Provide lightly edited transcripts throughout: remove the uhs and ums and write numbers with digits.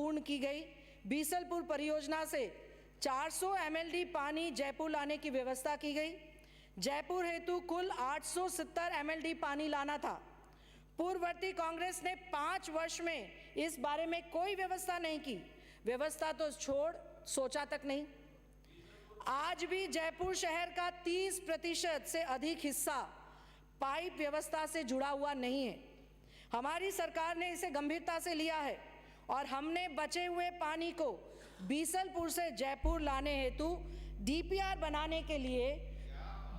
पूर्ण की गई। बीसलपुर परियोजना से 400 MLD पानी जयपुर लाने की व्यवस्था की गई। जयपुर हेतु कुल 870 MLD पानी लाना था। पूर्ववर्ती कांग्रेस ने 5 वर्ष में इस बारे में कोई व्यवस्था नहीं की। व्यवस्था तो छोड़, सोचा तक नहीं। आज भी जयपुर शहर का 30% से अधिक हिस्सा पाइप व्यवस्था से जुड़ा हुआ नहीं है। हमारी सरकार ने इसे गंभीरता से लिया है और हमने बचे हुए पानी को बीसलपुर से जयपुर लाने हेतु DPR बनाने के लिए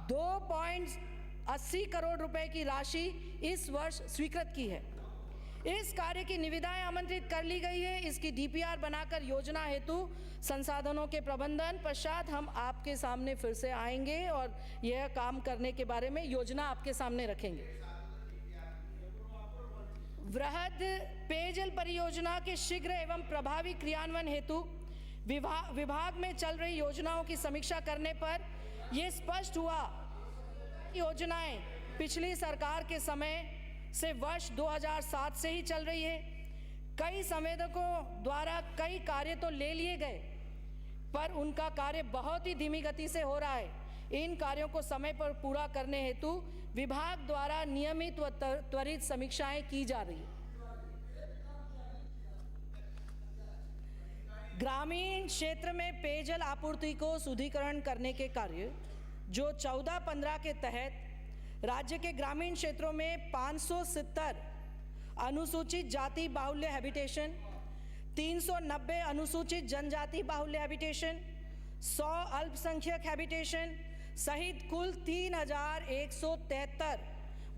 2.80 करोड़ रुपए की राशि इस वर्ष स्वीकृत की है। इस कार्य की निविदाएं आमंत्रित कर ली गई है। इसकी DPR बनाकर योजना हेतु संसाधनों के प्रबंधन पश्चात हम आपके सामने फिर से आएंगे और यह काम करने के बारे में योजना आपके सामने रखेंगे। वृहद पेयजल परियोजना के शीघ्र एवं प्रभावी क्रियान्वयन हेतु विभाग में चल रही योजनाओं की समीक्षा करने पर यह स्पष्ट हुआ योजनाएं पिछली सरकार के समय से वर्ष 2007 से ही चल रही है। कई संवेदकों द्वारा कई कार्य तो ले लिए गए पर उनका कार्य बहुत ही धीमी गति से हो रहा है। इन कार्यों को समय पर पूरा करने हेतु विभाग द्वारा नियमित व त्वरित समीक्षाएं की जा रही है। ग्रामीण क्षेत्र में पेयजल आपूर्ति को सुदृढ़ीकरण करने के कार्य जो 14-15 के तहत राज्य के ग्रामीण क्षेत्रों में 570 अनुसूचित जाति बाहुल्य हैबिटेशन, 390 अनुसूचित जनजाति बाहुल्य हैबिटेशन, 100 अल्पसंख्यक हैबिटेशन सहित कुल 3173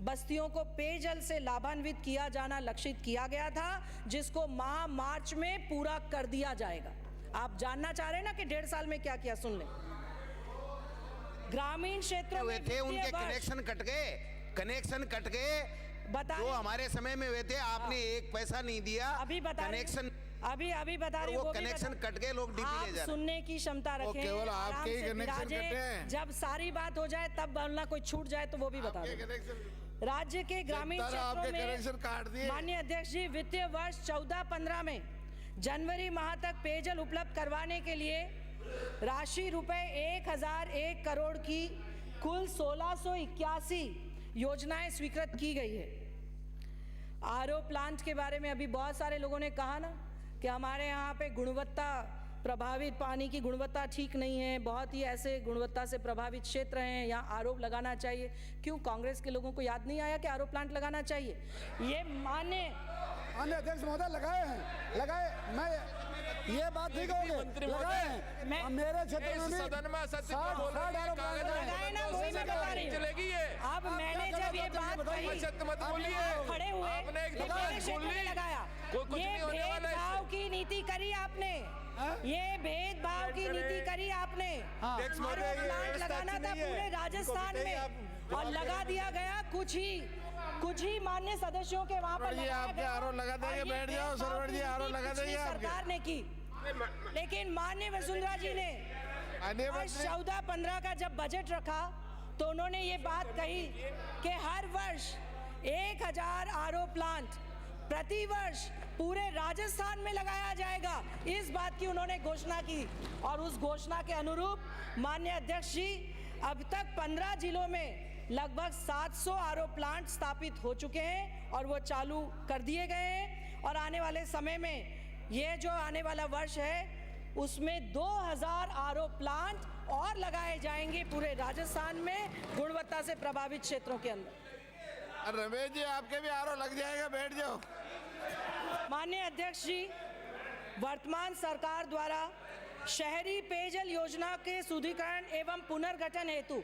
बस्तियों को पेयजल से लाभान्वित किया जाना लक्षित किया गया था, जिसको माह मार्च में पूरा कर दिया जाएगा। आप जानना चाह रहे हैं ना कि 1.5 साल में क्या किया, सुन लें। ग्रामीण क्षेत्रों में थे उनके कनेक्शन कट गए जो हमारे समय में हुए थे। आपने एक पैसा नहीं दिया। अभी बता कनेक्शन अभी बता रही हूँ, वो कनेक्शन कट गए, लोग डीपी ले जा रहे। सुनने की क्षमता रखें। केवल आपके ही कनेक्शन कटे हैं। जब सारी बात हो जाए तब बोलना, कोई छूट जाए तो वो भी बता दें। राज्य के ग्रामीण क्षेत्रों में माननीय अध्यक्ष जी, वित्तीय वर्ष 14-15 में जनवरी माह तक पेयजल उपलब्ध करवाने के लिए राशि रुपए 1001 करोड़ की कुल 1681 योजनाएं स्वीकृत की गई है। RO प्लांट के बारे में अभी बहुत सारे लोगों ने कहा ना कि हमारे यहाँ पे गुणवत्ता प्रभावित, पानी की गुणवत्ता ठीक नहीं है, बहुत ही ऐसे गुणवत्ता से प्रभावित क्षेत्र हैं, यहाँ RO लगाना चाहिए। क्यों कांग्रेस के लोगों को याद नहीं आया कि RO प्लांट लगाना चाहिए? ये मान्य अध्यक्ष महोदय लगाए, मैं ये बात नहीं कहूँगी, लगाए हैं। मेरे क्षेत्र में सदन में सत्य लगाए ना, वही मैं बता रही हूँ। अब मैंने जब ये बात कही, खड़े हुए, मेरे क्षेत्र में लगाया। ये भेदभाव की नीति करी आपने, ये भेदभाव की नीति करी आपने। RO प्लांट लगाना था पूरे राजस्थान में और लगा दिया गया कुछ ही मान्य सदस्यों के वहां पर आपके RO लगा देंगे, बैठ जाओ सरवर जी, RO लगा देंगे सरकार ने की। लेकिन माननीय वसुंधरा जी ने 14-15 का जब बजट रखा तो उन्होंने ये बात कही कि हर वर्ष 1000 RO प्लांट प्रति वर्ष पूरे राजस्थान में लगाया जाएगा। इस बात की उन्होंने घोषणा की और उस घोषणा के अनुरूप माननीय अध्यक्ष जी, अब तक 15 जिलों में लगभग 700 RO प्लांट स्थापित हो चुके हैं और वो चालू कर दिए गए हैं। और आने वाले समय में, ये जो आने वाला वर्ष है, उसमें 2000 RO प्लांट और लगाए जाएंगे पूरे राजस्थान में गुणवत्ता से प्रभावित क्षेत्रों के अंदर। रमेश जी, आपके भी RO लग जाएगा, बैठ जाओ। माननीय अध्यक्ष जी, वर्तमान सरकार द्वारा शहरी पेयजल योजना के सुदृढ़ीकरण एवं पुनर्गठन हेतु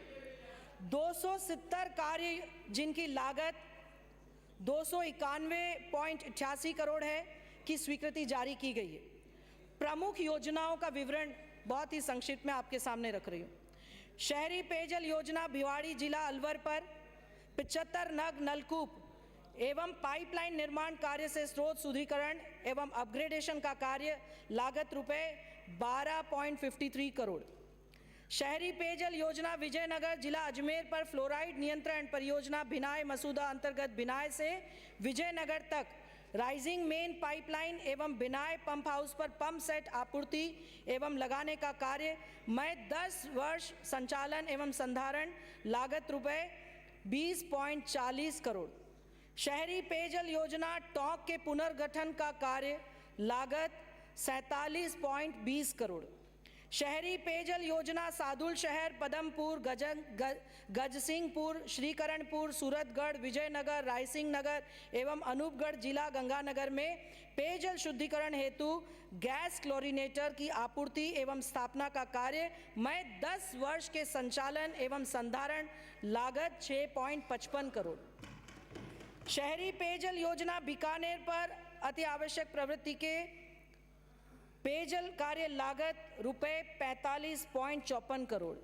270 कार्य जिनकी लागत 291.88 करोड़ है की स्वीकृति जारी की गई है। प्रमुख योजनाओं का विवरण बहुत ही संक्षिप्त में आपके सामने रख रही हूँ। शहरी पेयजल योजना भिवाड़ी जिला अलवर पर 75 नग नलकूप एवं पाइपलाइन निर्माण कार्य से स्रोत सुदृढ़ीकरण एवं अपग्रेडेशन का कार्य, लागत रुपए 12.53 करोड़। शहरी पेयजल योजना विजयनगर जिला अजमेर पर फ्लोराइड नियंत्रण परियोजना भिनाय मसूदा अंतर्गत भिनाय से विजयनगर तक राइजिंग मेन पाइपलाइन एवं बिनाए पंप हाउस पर पंप सेट आपूर्ति एवं लगाने का कार्य मई 10 वर्ष संचालन एवं संधारण लागत रुपए 20.40 करोड़। शहरी पेयजल योजना टोंक के पुनर्गठन का कार्य लागत 47.20 करोड़। शहरी पेयजल योजना सादुल शहर, पदमपुर, गजसिंहपुर, श्रीकरणपुर, सूरतगढ़, विजयनगर, रायसिंह नगर एवं अनूपगढ़ जिला गंगानगर में पेयजल शुद्धिकरण हेतु गैस क्लोरीनेटर की आपूर्ति एवं स्थापना का कार्य मई 10 वर्ष के संचालन एवं संधारण लागत 6.55 करोड़। शहरी पेयजल योजना बीकानेर पर अति आवश्यक प्रवृत्ति के पेयजल कार्य लागत रुपए 45.54 करोड़।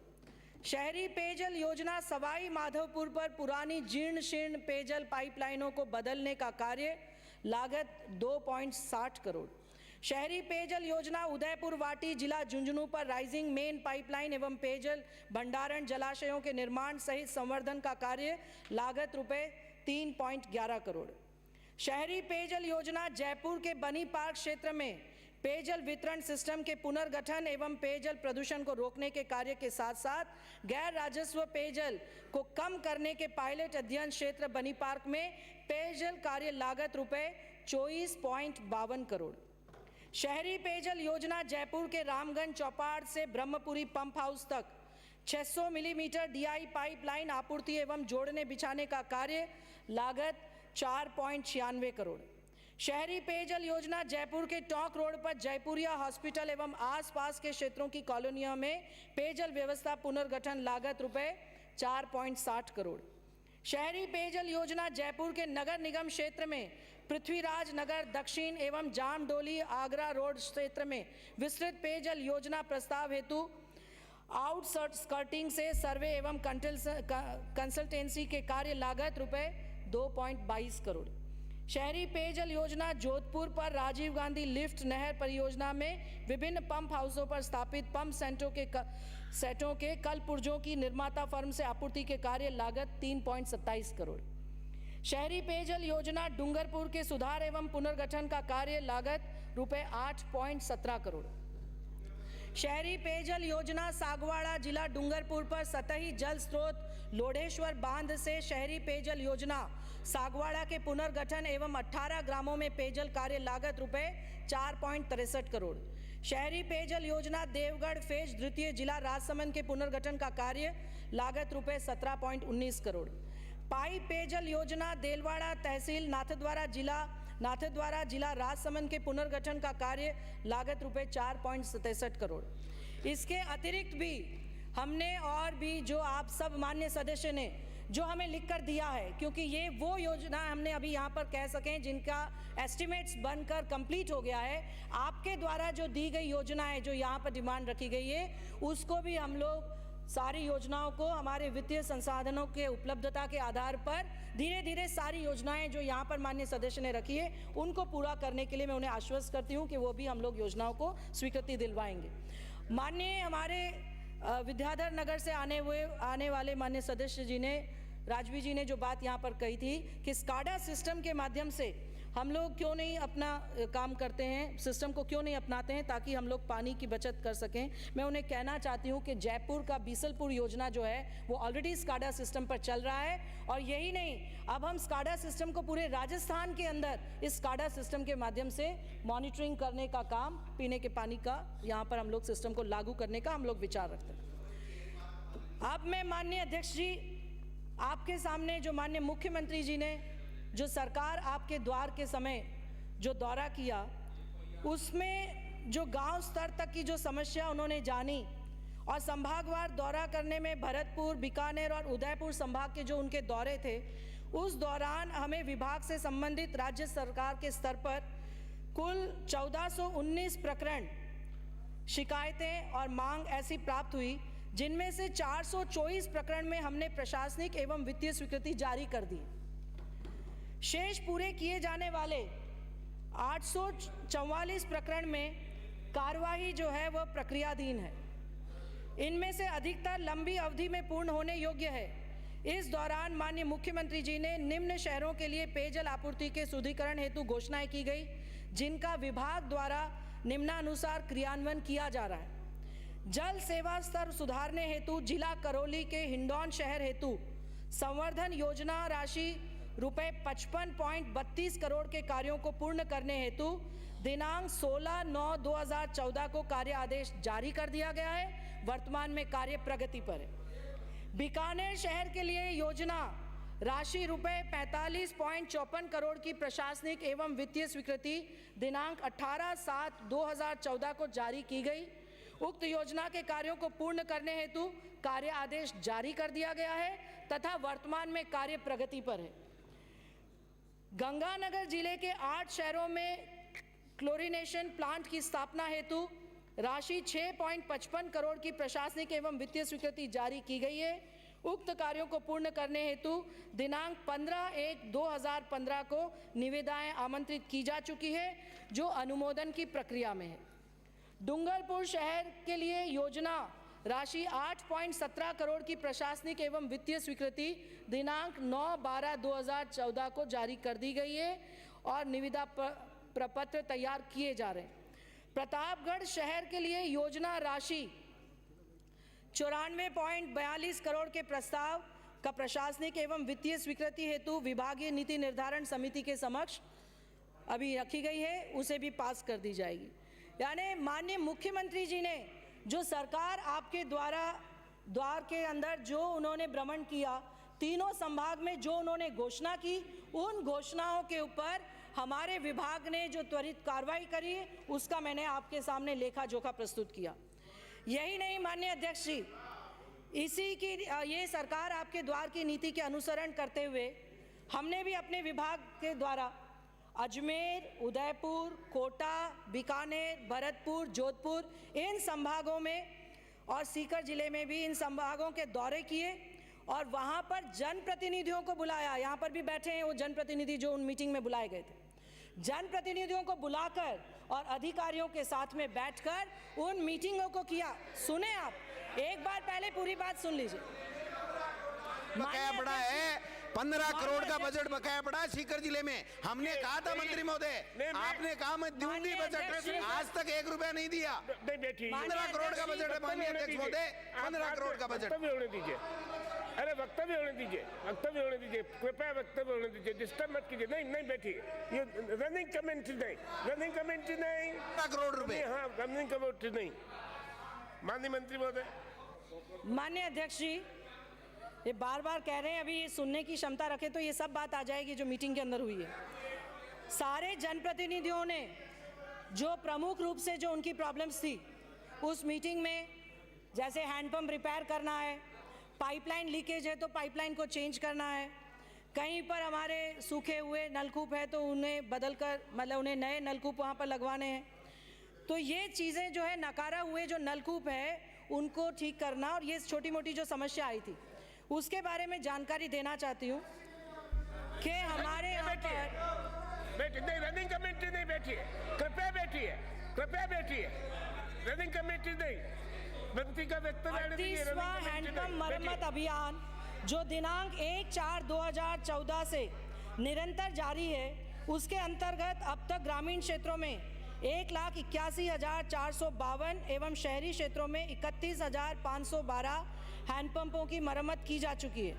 शहरी पेयजल योजना सवाई माधोपुर पर पुरानी जीर्ण शीर्ण पेयजल पाइपलाइनों को बदलने का कार्य लागत 2.60 करोड़। शहरी पेयजल योजना उदयपुर वाटी जिला झुंझुनू पर राइजिंग मेन पाइपलाइन एवं पेयजल भंडारण जलाशयों के निर्माण सहित संवर्धन का कार्य लागत रुपए 3.11 करोड़। शहरी पेयजल योजना जयपुर के बनी पार्क क्षेत्र में पेयजल वितरण सिस्टम के पुनर्गठन एवं पेयजल प्रदूषण को रोकने के कार्य के साथ साथ गैर राजस्व पेयजल को कम करने के पायलट अध्ययन क्षेत्र बनी पार्क में पेयजल कार्य लागत रुपए 24.52 करोड़। शहरी पेयजल योजना जयपुर के रामगंज चौपाड़ से ब्रह्मपुरी पंप हाउस तक 600 मिलीमीटर DI पाइपलाइन आपूर्ति एवं जोड़ने बिछाने का कार्य लागत 4.96 करोड़। शहरी पेयजल योजना जयपुर के टोंक रोड पर जयपुरिया हॉस्पिटल एवं आसपास के क्षेत्रों की कॉलोनियों में पेयजल व्यवस्था पुनर्गठन लागत रुपए 4.60 करोड़। शहरी पेयजल योजना जयपुर के नगर निगम क्षेत्र में पृथ्वीराज नगर दक्षिण एवं जामडोली आगरा रोड क्षेत्र में विस्तृत पेयजल योजना प्रस्ताव हेतु आउटस्कर्टिंग से सर्वे एवं कंसल्टेंसी के कार्य लागत रुपए 2.22 करोड़। शहरी पेयजल योजना जोधपुर पर राजीव गांधी लिफ्ट नहर परियोजना में विभिन्न पंप हाउसों पर स्थापित पंप सेटों के कल पुर्जों की निर्माता फर्म से आपूर्ति के कार्य लागत 3.27 करोड़। शहरी पेयजल योजना डूंगरपुर के सुधार एवं पुनर्गठन का कार्य लागत रुपए 8.17 करोड़। शहरी पेयजल योजना सागवाड़ा जिला डूंगरपुर पर सतही जल स्रोत लोढ़ेश्वर बांध से शहरी पेयजल योजना सागवाड़ा के पुनर्गठन एवं 18 ग्रामों में पेयजल कार्य लागत रुपए 4.63 करोड़। शहरी पेयजल योजना देवगढ़ फेज द्वितीय जिला राजसमंद के पुनर्गठन का कार्य लागत रुपए 17.19 करोड़। पाइप पेयजल योजना देलवाड़ा तहसील नाथद्वारा जिला राजसमंद के पुनर्गठन का कार्य लागत रुपए 4.67 करोड़। इसके अतिरिक्त भी हमने और भी जो आप सब मान्य सदस्य ने जो हमें लिखकर दिया है, क्योंकि ये वो योजना हमने अभी यहाँ पर कह सकें जिनका एस्टिमेट्स बनकर कंप्लीट हो गया है। आपके द्वारा जो दी गई योजना है जो यहाँ पर डिमांड रखी गई है उसको भी हम लोग सारी योजनाओं को हमारे वित्तीय संसाधनों के उपलब्धता के आधार पर धीरे धीरे सारी योजनाएं जो यहाँ पर माननीय सदस्य ने रखी है उनको पूरा करने के लिए मैं उन्हें आश्वस्त करती हूँ कि वो भी हम लोग योजनाओं को स्वीकृति दिलवाएंगे। माननीय हमारे विद्याधर नगर से आने वाले माननीय सदस्य जी ने, राजवी जी ने जो बात यहाँ पर कही थी कि स्काडा सिस्टम के माध्यम से हम लोग क्यों नहीं अपना काम करते हैं, सिस्टम को क्यों नहीं अपनाते हैं ताकि हम लोग पानी की बचत कर सकें। मैं उन्हें कहना चाहती हूँ कि जयपुर का बीसलपुर योजना जो है वो ऑलरेडी स्काडा सिस्टम पर चल रहा है और यही नहीं, अब हम स्काडा सिस्टम को पूरे राजस्थान के अंदर इस स्काडा सिस्टम के माध्यम से मॉनिटरिंग करने का काम, पीने के पानी का यहाँ पर हम लोग सिस्टम को लागू करने का हम लोग विचार रखते हैं। अब मैं माननीय अध्यक्ष जी आपके सामने जो माननीय मुख्यमंत्री जी ने जो सरकार आपके द्वार के समय जो दौरा किया उसमें जो गांव स्तर तक की जो समस्या उन्होंने जानी और संभागवार दौरा करने में भरतपुर, बीकानेर और उदयपुर संभाग के जो उनके दौरे थे उस दौरान हमें विभाग से संबंधित राज्य सरकार के स्तर पर कुल 1419 प्रकरण शिकायतें और मांग ऐसी प्राप्त हुई जिनमें से 424 प्रकरण में हमने प्रशासनिक एवं वित्तीय स्वीकृति जारी कर दी। शेष पूरे किए जाने वाले 844 प्रकरण में कार्यवाही जो है वह प्रक्रियाधीन है। इनमें से अधिकतर लंबी अवधि में पूर्ण होने योग्य है। इस दौरान माननीय मुख्यमंत्री जी ने निम्न शहरों के लिए पेयजल आपूर्ति के शुद्धिकरण हेतु घोषणाएं की गई, जिनका विभाग द्वारा निम्नानुसार क्रियान्वयन किया जा रहा है। जल सेवा स्तर सुधारने हेतु जिला करौली के हिंडौन शहर हेतु संवर्धन योजना राशि रुपए 55.32 करोड़ के कार्यों को पूर्ण करने हेतु दिनांक 16/9/2014 को कार्य आदेश जारी कर दिया गया है। वर्तमान में कार्य प्रगति पर है। बीकानेर शहर के लिए योजना राशि रुपए 45.54 करोड़ की प्रशासनिक एवं वित्तीय स्वीकृति दिनांक 18/7/2014 को जारी की गई। उक्त योजना के कार्यों को पूर्ण करने हेतु कार्य आदेश जारी कर दिया गया है तथा वर्तमान में कार्य प्रगति पर है। गंगानगर जिले के 8 शहरों में क्लोरीनेशन प्लांट की स्थापना हेतु राशि 6.55 करोड़ की प्रशासनिक एवं वित्तीय स्वीकृति जारी की गई है। उक्त कार्यों को पूर्ण करने हेतु दिनांक 15/1/2015 को निविदाएं आमंत्रित की जा चुकी है, जो अनुमोदन की प्रक्रिया में है। डूंगरपुर शहर के लिए योजना राशि 8.17 करोड़ की प्रशासनिक एवं वित्तीय स्वीकृति दिनांक 9/12/2014 को जारी कर दी गई है और निविदा प्रपत्र तैयार किए जा रहे हैं। प्रतापगढ़ शहर के लिए योजना राशि 94.42 करोड़ के प्रस्ताव का प्रशासनिक एवं वित्तीय स्वीकृति हेतु विभागीय नीति निर्धारण समिति के समक्ष अभी रखी गई है, उसे भी पास कर दी जाएगी। यानी माननीय मुख्यमंत्री जी ने जो सरकार आपके द्वार के अंदर जो उन्होंने भ्रमण किया, तीनों संभाग में जो उन्होंने घोषणा की, उन घोषणाओं के ऊपर हमारे विभाग ने जो त्वरित कार्रवाई करी, उसका मैंने आपके सामने लेखा जोखा प्रस्तुत किया। यही नहीं माननीय अध्यक्ष जी, इसी की ये सरकार आपके द्वार की नीति के अनुसरण करते हुए हमने भी अपने विभाग के द्वारा अजमेर, उदयपुर, कोटा, बीकानेर, भरतपुर, जोधपुर, इन संभागों में और सीकर जिले में भी इन संभागों के दौरे किए और वहाँ पर जनप्रतिनिधियों को बुलाया। यहाँ पर भी बैठे हैं वो जनप्रतिनिधि जो उन मीटिंग में बुलाए गए थे। जनप्रतिनिधियों को बुलाकर और अधिकारियों के साथ में बैठकर उन मीटिंगों को किया। सुने आप, एक बार पहले पूरी बात सुन लीजिए। बकाया पड़ा है, 15 करोड़ का बजट बकाया पड़ा है सीकर जिले में। हमने कहा था मंत्री महोदय, आपने कहा मैं दूंगी बजट, आज तक 1 रुपया नहीं दिया। 15 करोड़ का बजट है माननीय अध्यक्ष महोदय, 15 करोड़ का बजट। होने दीजिए, अरे वक्तव्य होने दीजिए, वक्तव्य होने दीजिए, कृपया वक्तव्य होने दीजिए, डिस्टर्ब मत कीजिए। नहीं नहीं बैठिए, ये रनिंग कमेंट्री नहीं, रनिंग कमेंट्री नहीं। 15 करोड़ रुपए, हाँ रनिंग कमेंट्री नहीं। माननीय मंत्री महोदय। माननीय अध्यक्ष जी, ये बार बार कह रहे हैं, अभी ये सुनने की क्षमता रखे तो ये सब बात आ जाएगी जो मीटिंग के अंदर हुई है। सारे जनप्रतिनिधियों ने जो प्रमुख रूप से जो उनकी प्रॉब्लम्स थी उस मीटिंग में, जैसे हैंडपंप रिपेयर करना है, पाइपलाइन लीकेज है तो पाइपलाइन को चेंज करना है, कहीं पर हमारे सूखे हुए नलकूप है तो उन्हें बदल कर मतलब उन्हें नए नलकूप वहाँ पर लगवाने हैं। तो ये चीज़ें जो है नकारा हुए जो नलकूप है उनको ठीक करना और ये छोटी मोटी जो समस्या आई थी उसके बारे में जानकारी देना चाहती हूँ कि हमारे यहाँ पर नहीं, रनिंग कमेटी नहीं बैठी है, कृपया बैठिए, कृपया बैठिए, रनिंग कमेटी नहीं। मंत्री का वक्तव्य 38वां हैंडपंप मरम्मत अभियान जो दिनांक 1/4/2014 से निरंतर जारी है, उसके अंतर्गत अब तक ग्रामीण क्षेत्रों में 1,81,452 एवं शहरी क्षेत्रों में 31,512 हैंडपंपों की मरम्मत की जा चुकी है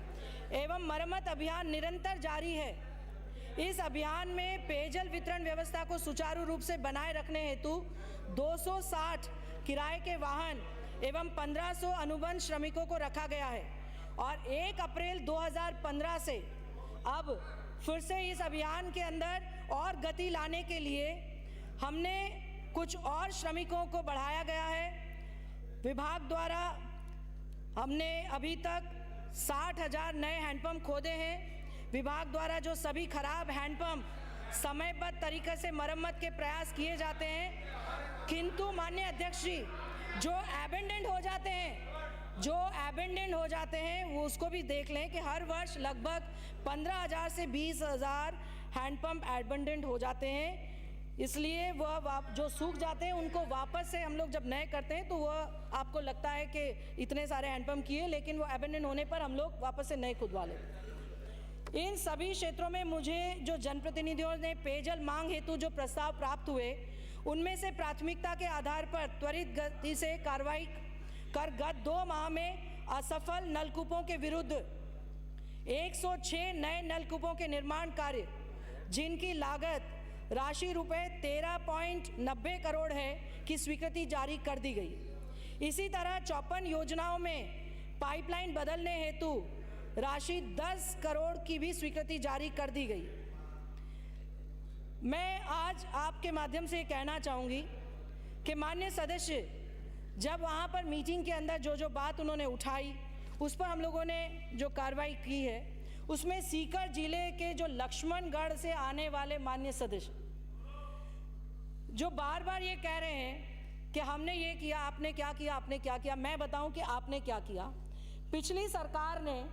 एवं मरम्मत अभियान निरंतर जारी है। इस अभियान में पेयजल वितरण व्यवस्था को सुचारू रूप से बनाए रखने हेतु 260 किराए के वाहन एवं 1500 अनुबंध श्रमिकों को रखा गया है और 1 अप्रैल 2015 से अब फिर से इस अभियान के अंदर और गति लाने के लिए हमने कुछ और श्रमिकों को बढ़ाया गया है। विभाग द्वारा हमने अभी तक 60,000 नए हैंडपंप खोदे हैं। विभाग द्वारा जो सभी खराब हैंडपंप समयबद्ध तरीके से मरम्मत के प्रयास किए जाते हैं, किंतु माननीय अध्यक्ष जी जो एबेंडेंट हो जाते हैं वो उसको भी देख लें कि हर वर्ष लगभग 15,000 से 20,000 हैंडपंप एबेंडेंट हो जाते हैं। इसलिए वह जो सूख जाते हैं उनको वापस से हम लोग जब नए करते हैं तो वह आपको लगता है कि इतने सारे हैंडपंप किए, लेकिन वो अबेंडन होने पर हम लोग वापस से नए खुदवा लेते। इन सभी क्षेत्रों में मुझे जो जनप्रतिनिधियों ने पेयजल मांग हेतु जो प्रस्ताव प्राप्त हुए, उनमें से प्राथमिकता के आधार पर त्वरित गति से कार्रवाई कर गत 2 माह में असफल नलकूपों के विरुद्ध 106 नए नलकूपों के निर्माण कार्य, जिनकी लागत राशि रुपए 13.90 करोड़ है, की स्वीकृति जारी कर दी गई। इसी तरह 54 योजनाओं में पाइपलाइन बदलने हेतु राशि 10 करोड़ की भी स्वीकृति जारी कर दी गई। मैं आज आपके माध्यम से कहना चाहूँगी कि माननीय सदस्य जब वहाँ पर मीटिंग के अंदर जो बात उन्होंने उठाई उस पर हम लोगों ने जो कार्रवाई की है, उसमें सीकर जिले के जो लक्ष्मणगढ़ से आने वाले माननीय सदस्य जो बार बार ये कह रहे हैं कि हमने ये किया, आपने क्या किया, आपने क्या किया, मैं बताऊं कि आपने क्या किया। पिछली सरकार ने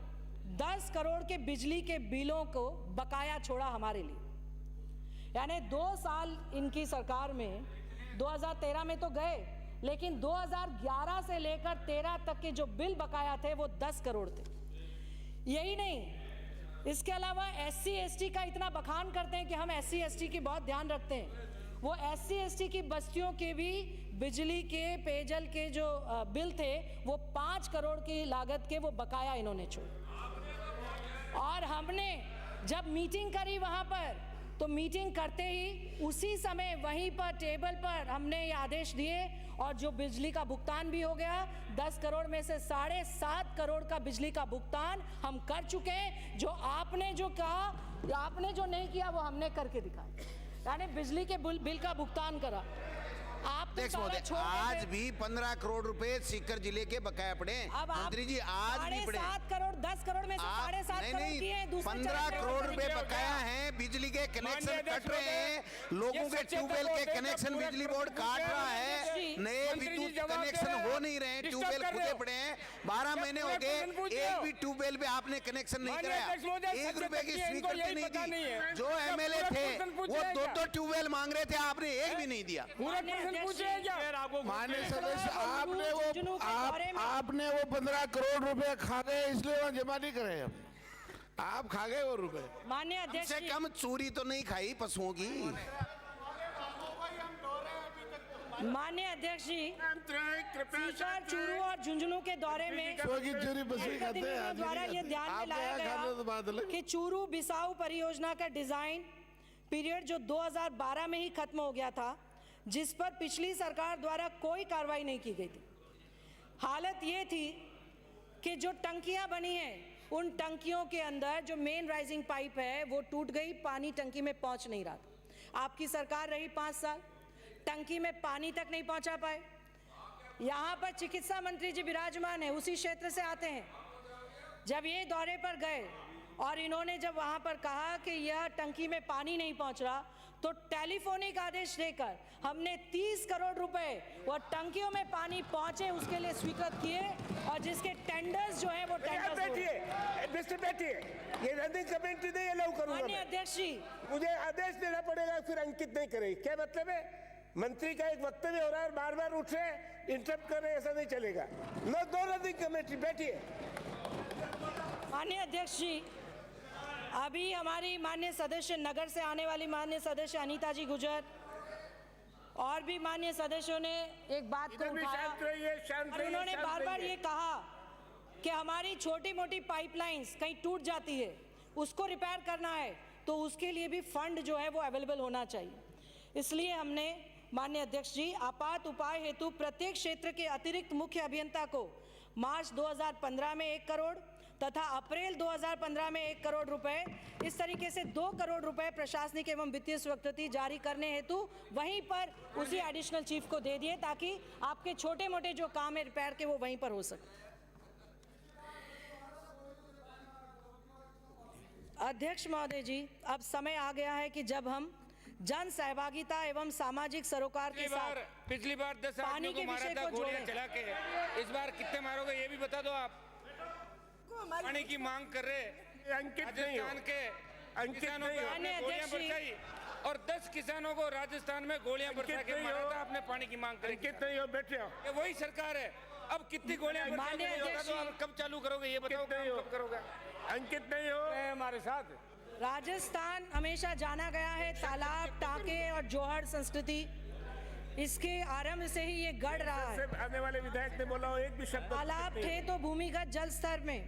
10 करोड़ के बिजली के बिलों को बकाया छोड़ा हमारे लिए, यानी 2 साल इनकी सरकार में 2013 में तो गए, लेकिन 2011 से लेकर 13 तक के जो बिल बकाया थे वो 10 करोड़ थे। यही नहीं, इसके अलावा SC ST का इतना बखान करते हैं कि हम SC ST की बहुत ध्यान रखते हैं। वो SC ST की बस्तियों के भी बिजली के पेयजल के जो बिल थे वो 5 करोड़ की लागत के वो बकाया इन्होंने छोड़े। और हमने जब मीटिंग करी वहाँ पर, तो मीटिंग करते ही उसी समय वहीं पर टेबल पर हमने ये आदेश दिए और जो बिजली का भुगतान भी हो गया। 10 करोड़ में से 7.5 करोड़ का बिजली का भुगतान हम कर चुके हैं। जो आपने जो कहा, आपने जो नहीं किया वो हमने करके दिखाया, यानी बिजली के बिल का भुगतान करा। आप आज भी 15 करोड़ रुपए सीकर जिले के बकाया पड़े। मंत्री जी आज भी पड़े 7 करोड़, 10 करोड़ में से 7.5 करोड़ की है। 15 करोड़ रुपए बकाया हैं। बिजली के कनेक्शन कट रहे हैं, लोगों के ट्यूबवेल के कनेक्शन बिजली बोर्ड काट रहा है, नए विद्युत कनेक्शन हो नहीं रहे, ट्यूबवेल खुदे पड़े हैं। 12 महीने हो गए, एक भी ट्यूबवेल पे आपने कनेक्शन नहीं कराया, 1 रुपए की स्वीकृति नहीं दी। जो MLA थे वो 2 ट्यूबवेल मांग रहे थे, आपने एक भी नहीं दिया। माननीय सदस्य, आपने वो 15 करोड़ रुपए खा गए, इसलिए वहाँ जमा नहीं करे। हम आप खा गए वो रुपए। माननीय अध्यक्ष से कम चोरी तो नहीं खाई पशुओं की। माननीय अध्यक्ष जी, सीकर, चूरू और झुंझुनू के दौरे में द्वारा ये ध्यान में लाया गया कि चूरू बिसाऊ परियोजना का डिजाइन पीरियड जो 2012 में ही खत्म हो गया था, जिस पर पिछली सरकार द्वारा कोई कार्रवाई नहीं की गई थी। हालत ये थी कि जो टंकियां बनी हैं उन टंकियों के अंदर जो मेन राइजिंग पाइप है वो टूट गई, पानी टंकी में पहुंच नहीं रहा था। आपकी सरकार रही 5 साल, टंकी में पानी तक नहीं पहुंचा पाए। यहाँ पर चिकित्सा मंत्री जी विराजमान है, उसी क्षेत्र से आते हैं। जब ये दौरे पर गए और इन्होंने जब वहाँ पर कहा कि यह टंकी में पानी नहीं पहुँच रहा, तो टेलीफोनिक आदेश देकर हमने 30 करोड़ रुपए वो टंकियों में पानी पहुंचे उसके लिए स्वीकृत किए, और जिसके टेंडर्स जो हैं वो टेंडर्स बैठिए, ये रनिंग कमेटी नहीं अलाउ करूंगा। माननीय अध्यक्ष जी, मुझे आदेश देना पड़ेगा, फिर अंकित नहीं करेगी। क्या मतलब है? मंत्री का एक वक्तव्य हो रहा है और बार बार उठ रहे, इंटरप्ट कर रहे, ऐसा नहीं चलेगा। नो रनिंग कमेटी, बैठिए। माननीय अध्यक्ष जी, अभी हमारी माननीय सदस्य नगर से आने वाली माननीय सदस्य अनीता जी गुजर और भी माननीय सदस्यों ने एक बात को उठाया और उन्होंने बार बार ये कहा कि हमारी छोटी मोटी पाइपलाइंस कहीं टूट जाती है, उसको रिपेयर करना है, तो उसके लिए भी फंड जो है वो अवेलेबल होना चाहिए। इसलिए हमने माननीय अध्यक्ष जी आपात उपाय हेतु प्रत्येक क्षेत्र के अतिरिक्त मुख्य अभियंता को मार्च 2015 में 1 करोड़ तथा अप्रैल 2015 में 1 करोड़ रुपए, इस तरीके से 2 करोड़ रुपए प्रशासनिक एवं वित्तीय स्वीकृति जारी करने हेतु वहीं पर उसी एडिशनल चीफ को दे दिए, ताकि आपके छोटे मोटे जो काम है रिपेयर के वो वहीं पर हो सके। अध्यक्ष महोदय जी, अब समय आ गया है कि जब हम जन सहभागिता एवं सामाजिक सरोकार के साथ पिछली बार 10 पानी के विषय को गोलियां चला के, इस बार कितने मारोगे ये भी बता दो। आप पानी की मांग कर रहे, अंकित नहीं हो, के किसानों पे आपने गोलियां बरसाई और 10 किसानों को राजस्थान में गोलियां बरसा के मारा था आपने पानी की मांग करी। कितने हो बैठे हो? ये वही सरकार है। अब कितनी गोलियां बरसा के नहीं होगा तो अब कब चालू करोगे ये बताओ, कब करोगे? अंकित नहीं हो हमारे साथ राजस्थान हमेशा जाना गया है तालाब, टाके और जोहर संस्कृति, इसके आरंभ से ही ये गढ़ रहा है। आने वाले विधायक ने बोला हो एक भी शब्द तालाब थे तो भूमिगत जल स्तर में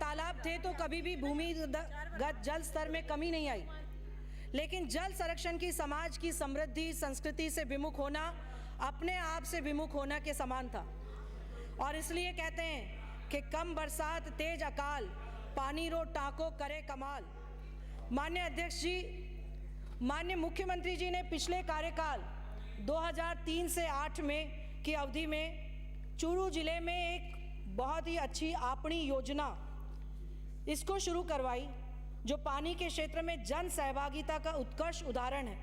तालाब थे तो कभी भी भूमिगत जल स्तर में कमी नहीं आई, लेकिन जल संरक्षण की समाज की समृद्धि संस्कृति से विमुख होना अपने आप से विमुख होना के समान था। और इसलिए कहते हैं कि कम बरसात तेज अकाल, पानी रो टाको करे कमाल। माननीय अध्यक्ष जी, माननीय मुख्यमंत्री जी ने पिछले कार्यकाल 2003 से 8 में की अवधि में चूरू जिले में एक बहुत ही अच्छी आपणी योजना इसको शुरू करवाई, जो पानी के क्षेत्र में जन सहभागिता का उत्कृष्ट उदाहरण है,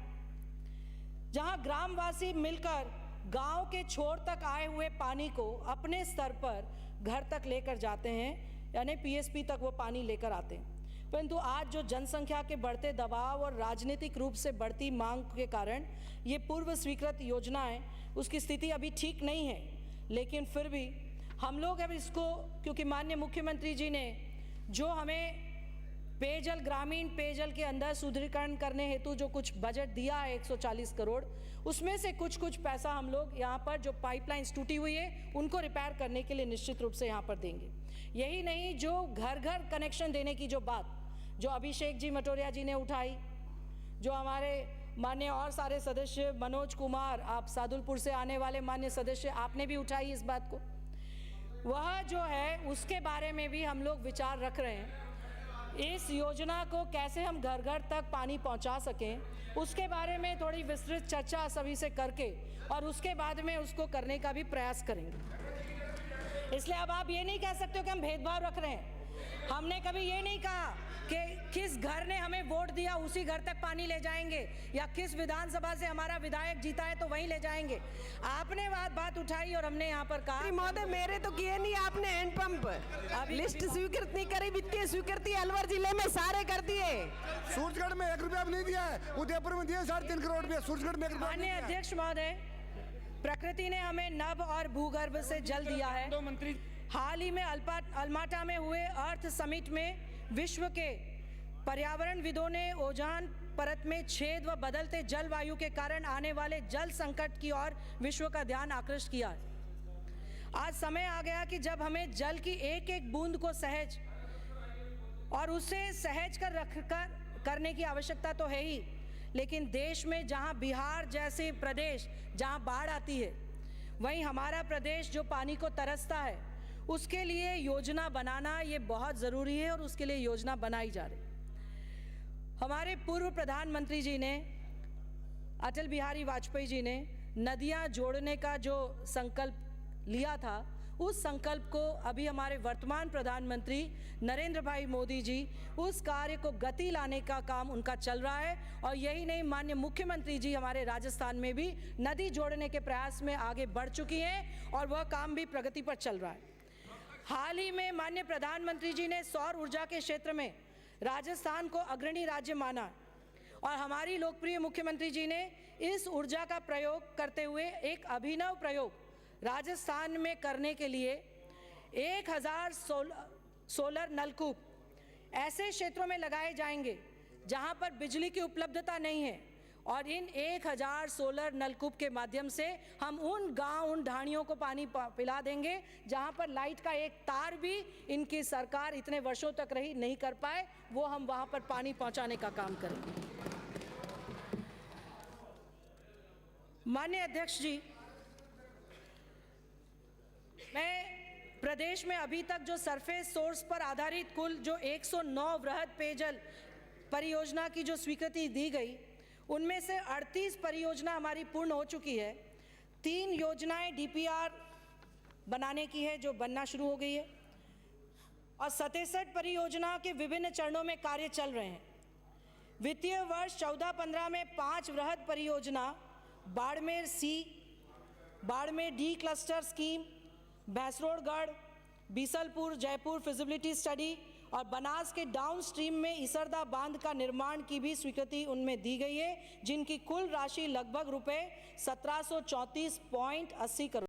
जहां ग्रामवासी मिलकर गांव के छोर तक आए हुए पानी को अपने स्तर पर घर तक लेकर जाते हैं, यानी पीएसपी तक वो पानी लेकर आते हैं। परंतु आज जो जनसंख्या के बढ़ते दबाव और राजनीतिक रूप से बढ़ती मांग के कारण ये पूर्व स्वीकृत योजना है, उसकी स्थिति अभी ठीक नहीं है। लेकिन फिर भी हम लोग अब इसको, क्योंकि माननीय मुख्यमंत्री जी ने जो हमें पेयजल, ग्रामीण पेयजल के अंदर सुदृढ़ीकरण करने हेतु जो कुछ बजट दिया है 140 करोड़, उसमें से कुछ पैसा हम लोग यहाँ पर जो पाइपलाइंस टूटी हुई है उनको रिपेयर करने के लिए निश्चित रूप से यहाँ पर देंगे। यही नहीं, जो घर घर कनेक्शन देने की जो बात जो अभिषेक जी मटोरिया जी ने उठाई, जो हमारे माननीय और सारे सदस्य मनोज कुमार, आप सादुलपुर से आने वाले माननीय सदस्य, आपने भी उठाई इस बात को, वह जो है उसके बारे में भी हम लोग विचार रख रहे हैं। इस योजना को कैसे हम घर घर तक पानी पहुंचा सकें, उसके बारे में थोड़ी विस्तृत चर्चा सभी से करके और उसके बाद में उसको करने का भी प्रयास करेंगे। इसलिए अब आप ये नहीं कह सकते हो कि हम भेदभाव रख रहे हैं। हमने कभी ये नहीं कहा कि किस घर ने हमें वोट दिया उसी घर तक पानी ले जाएंगे, या किस विधानसभा से हमारा विधायक जीता है तो वहीं ले जाएंगे। आपने बात उठाई और हमने यहाँ पर कहा, महोदय मेरे तो किए नहीं आपने हैंडपंप, लिस्ट स्वीकृत नहीं करी, वित्तीय स्वीकृति अलवर जिले में सारे कर दिए। सूरजगढ़ में 1 रुपया भी नहीं दिया है, उदयपुर में दिए 3.5 करोड़ रुपया, सूरजगढ़ में 1 रुपया। माननीय अध्यक्ष महोदय, प्रकृति ने हमें नभ और भूगर्भ से जल दिया है। दो मंत्री हाल ही में अल्माटा में हुए अर्थ समिट में विश्व के पर्यावरणविदों ने ओजोन परत में छेद व बदलते जलवायु के कारण आने वाले जल संकट की ओर विश्व का ध्यान आकृष्ट किया है। आज समय आ गया कि जब हमें जल की एक एक बूंद को सहज और उसे सहज कर रखकर करने की आवश्यकता तो है ही, लेकिन देश में जहां बिहार जैसे प्रदेश जहां बाढ़ आती है, वहीं हमारा प्रदेश जो पानी को तरसता है, उसके लिए योजना बनाना ये बहुत ज़रूरी है और उसके लिए योजना बनाई जा रही। हमारे पूर्व प्रधानमंत्री जी ने, अटल बिहारी वाजपेयी जी ने नदियां जोड़ने का जो संकल्प लिया था, उस संकल्प को अभी हमारे वर्तमान प्रधानमंत्री नरेंद्र भाई मोदी जी उस कार्य को गति लाने का काम उनका चल रहा है। और यही नहीं, माननीय मुख्यमंत्री जी हमारे राजस्थान में भी नदी जोड़ने के प्रयास में आगे बढ़ चुकी हैं और वह काम भी प्रगति पर चल रहा है। हाल ही में माननीय प्रधानमंत्री जी ने सौर ऊर्जा के क्षेत्र में राजस्थान को अग्रणी राज्य माना और हमारी लोकप्रिय मुख्यमंत्री जी ने इस ऊर्जा का प्रयोग करते हुए एक अभिनव प्रयोग राजस्थान में करने के लिए 1000 सोलर नलकूप ऐसे क्षेत्रों में लगाए जाएंगे जहां पर बिजली की उपलब्धता नहीं है, और इन 1000 सोलर नलकूप के माध्यम से हम उन गांव, उन ढाणियों को पानी पिला देंगे जहां पर लाइट का एक तार भी इनकी सरकार इतने वर्षों तक रही नहीं कर पाए, वो हम वहां पर पानी पहुंचाने का काम करेंगे। माननीय अध्यक्ष जी, मैं प्रदेश में अभी तक जो सरफेस सोर्स पर आधारित कुल जो 109 वृहद पेयजल परियोजना की जो स्वीकृति दी गई, उनमें से 38 परियोजना हमारी पूर्ण हो चुकी है। 3 योजनाएं डीपीआर बनाने की है जो बनना शुरू हो गई है, और 67 परियोजना के विभिन्न चरणों में कार्य चल रहे हैं। वित्तीय वर्ष 14-15 में 5 वृहद परियोजना Barmer C, Barmer D cluster scheme, Bhainsrorgarh, Bisalpur, Jaipur feasibility study और बनास के डाउन स्ट्रीम में इसरदा बांध का निर्माण की भी स्वीकृति उनमें दी गई है, जिनकी कुल राशि लगभग रुपए 1734.80 करोड़